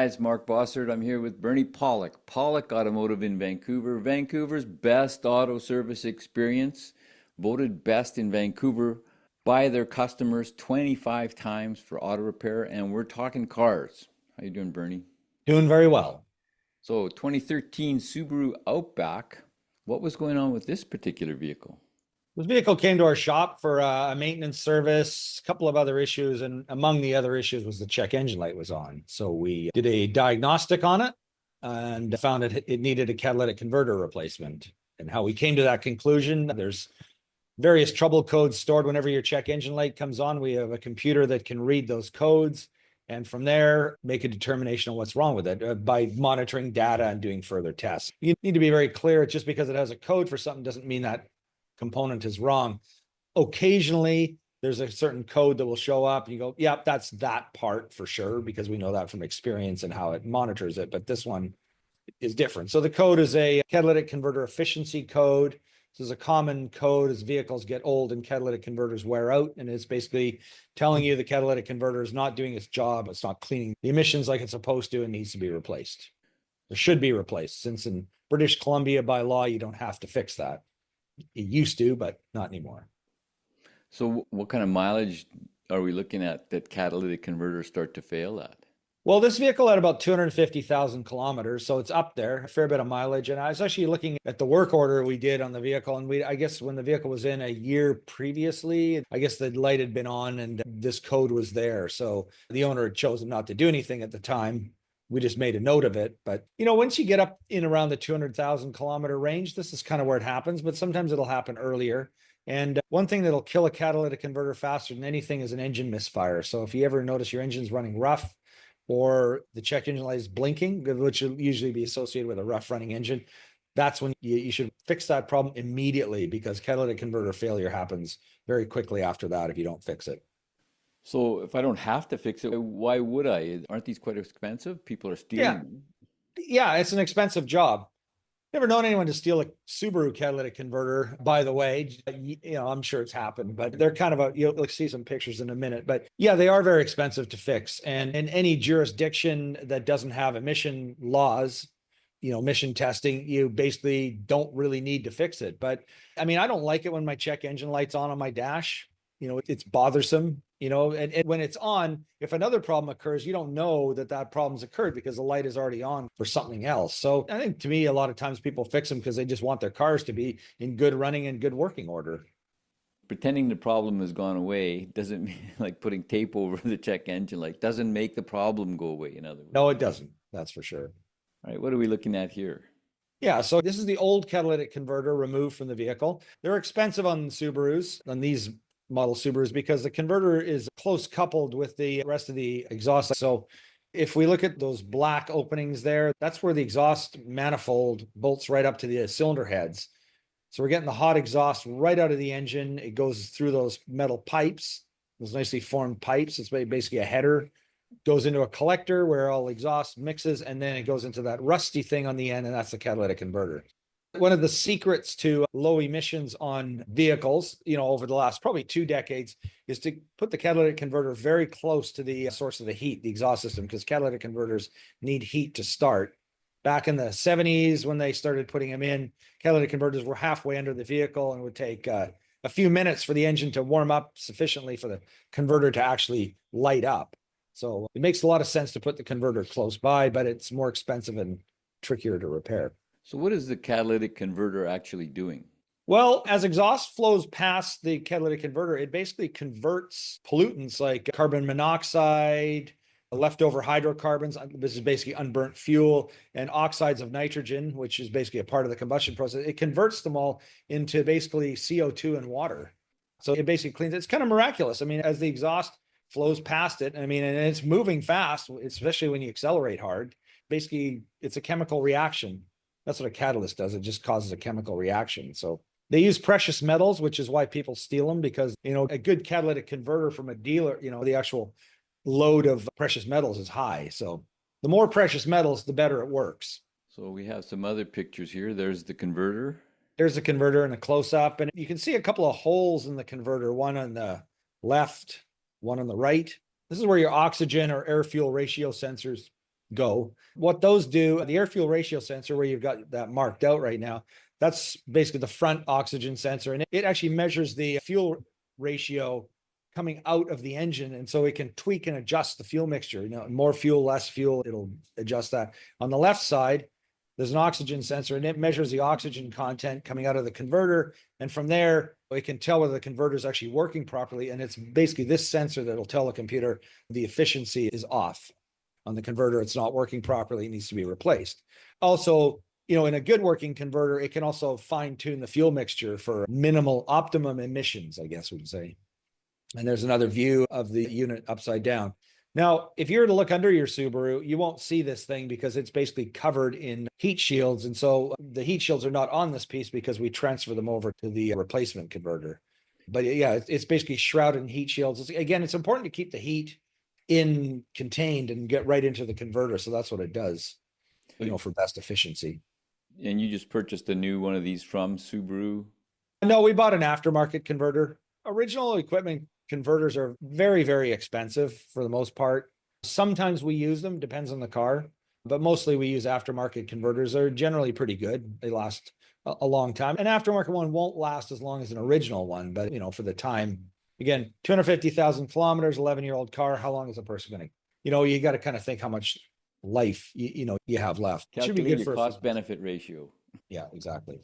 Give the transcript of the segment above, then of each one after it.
Hi, it's Mark Bossard. I'm here with Bernie Pawlik. Pawlik Automotive in Vancouver. Vancouver's best auto service experience, voted best in Vancouver by their customers 25 times for auto repair, and we're talking cars. How you doing, Bernie? Doing very well. So, 2013 Subaru Outback. What was going on with this particular vehicle? This vehicle came to our shop for a maintenance service, a couple of other issues, and among the other issues was the check engine light was on. So we did a diagnostic on it and found it needed a catalytic converter replacement. And how we came to that conclusion, there's various trouble codes stored whenever your check engine light comes on. We have a computer that can read those codes and from there make a determination on what's wrong with it by monitoring data and doing further tests. You need to be very clear. Just because it has a code for something doesn't mean that component is wrong. Occasionally, there's a certain code that will show up. You go, yeah, that's that part for sure, because we know that from experience and how it monitors it. But this one is different. So the code is a catalytic converter efficiency code. This is a common code as vehicles get old and catalytic converters wear out. And it's basically telling you the catalytic converter is not doing its job. It's not cleaning the emissions like it's supposed to and needs to be replaced. It should be replaced, since in British Columbia by law, you don't have to fix that. It used to, but not anymore. So, what kind of mileage are we looking at that catalytic converters start to fail at? Well, this vehicle had about 250,000 kilometers, so it's up there, a fair bit of mileage. And I was actually looking at the work order we did on the vehicle, and I guess when the vehicle was in a year previously, I guess the light had been on and this code was there. So the owner had chosen not to do anything at the time. We just made a note of it. But, once you get up in around the 200,000 kilometer range, this is kind of where it happens, but sometimes it'll happen earlier. And one thing that'll kill a catalytic converter faster than anything is an engine misfire. So if you ever notice your engine's running rough or the check engine light is blinking, which will usually be associated with a rough running engine, that's when you should fix that problem immediately, because catalytic converter failure happens very quickly after that if you don't fix it. So if I don't have to fix it, why would I? Aren't these quite expensive? People are stealing Yeah, them. yeah, it's an expensive job. Never known anyone to steal a Subaru catalytic converter, by the way. I'm sure it's happened, but they're kind of you'll see some pictures in a minute. But yeah, they are very expensive to fix. And in any jurisdiction that doesn't have emission laws, emission testing, you basically don't really need to fix it. But I mean, I don't like it when my check engine light's on my dash. It's bothersome, and when it's on, if another problem occurs, you don't know that problem's occurred because the light is already on for something else. So I think, to me, a lot of times people fix them because they just want their cars to be in good running and good working order. Pretending the problem has gone away doesn't mean like putting tape over the check engine light doesn't make the problem go away, in other words. No, it doesn't. That's for sure. All right, what are we looking at here? Yeah, so this is the old catalytic converter removed from the vehicle. They're expensive on Subarus, on these model Subarus, because the converter is close coupled with the rest of the exhaust. So if we look at those black openings there, that's where the exhaust manifold bolts right up to the cylinder heads. So we're getting the hot exhaust right out of the engine. It goes through those metal pipes, those nicely formed pipes. It's basically a header, goes into a collector where all exhaust mixes, and then it goes into that rusty thing on the end, and that's the catalytic converter. One of the secrets to low emissions on vehicles, over the last probably 2 decades, is to put the catalytic converter very close to the source of the heat, the exhaust system, because catalytic converters need heat to start. Back in the 70s, when they started putting them in, catalytic converters were halfway under the vehicle, and it would take a few minutes for the engine to warm up sufficiently for the converter to actually light up. So it makes a lot of sense to put the converter close by, but it's more expensive and trickier to repair. So what is the catalytic converter actually doing? Well, as exhaust flows past the catalytic converter, it basically converts pollutants like carbon monoxide, leftover hydrocarbons. This is basically unburnt fuel, and oxides of nitrogen, which is basically a part of the combustion process. It converts them all into basically CO2 and water. So it basically cleans it. It's kind of miraculous. I mean, as the exhaust flows past it, and it's moving fast, especially when you accelerate hard. Basically, it's a chemical reaction. That's what a catalyst does. It just causes a chemical reaction. So they use precious metals, which is why people steal them, because, a good catalytic converter from a dealer, the actual load of precious metals is high. So the more precious metals, the better it works. So we have some other pictures here. There's the converter. There's a converter in a close-up, and you can see a couple of holes in the converter, one on the left, one on the right. This is where your oxygen or air fuel ratio sensors go. What those do, the air fuel ratio sensor, where you've got that marked out right now, that's basically the front oxygen sensor. And it actually measures the fuel ratio coming out of the engine. And so it can tweak and adjust the fuel mixture. More fuel, less fuel, it'll adjust that. On the left side, there's an oxygen sensor, and it measures the oxygen content coming out of the converter. And from there, it can tell whether the converter is actually working properly. And it's basically this sensor that'll tell the computer the efficiency is off on the converter. It's not working properly. It needs to be replaced. Also, in a good working converter, it can also fine tune the fuel mixture for minimal optimum emissions, I guess we'd say. And there's another view of the unit upside down. Now, if you were to look under your Subaru, you won't see this thing because it's basically covered in heat shields. And so the heat shields are not on this piece because we transfer them over to the replacement converter. But yeah, it's basically shrouded in heat shields. Again, it's important to keep the heat contained and get right into the converter. So that's what it does, for best efficiency. And you just purchased a new one of these from Subaru? No, we bought an aftermarket converter. Original equipment converters are very, very expensive for the most part. Sometimes we use them, depends on the car, but mostly we use aftermarket converters. They're generally pretty good. They last a long time. An aftermarket one won't last as long as an original one, but for the time, again, 250,000 kilometers, 11-year-old car. How long is a person going to, you got to kind of think how much life, you have left. Calculate Should be good your for cost benefit ratio. Yeah, exactly.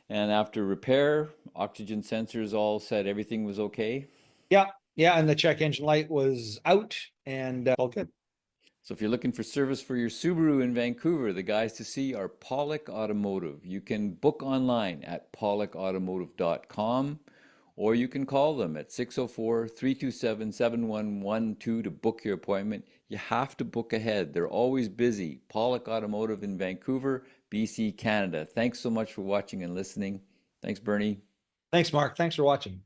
And after repair, oxygen sensors all said everything was okay. Yeah. Yeah. And the check engine light was out and all good. So if you're looking for service for your Subaru in Vancouver, the guys to see are Pawlik Automotive. You can book online at pawlikautomotive.com, or you can call them at 604-327-7112 to book your appointment. You have to book ahead. They're always busy. Pawlik Automotive in Vancouver, BC, Canada. Thanks so much for watching and listening. Thanks, Bernie. Thanks, Mark. Thanks for watching.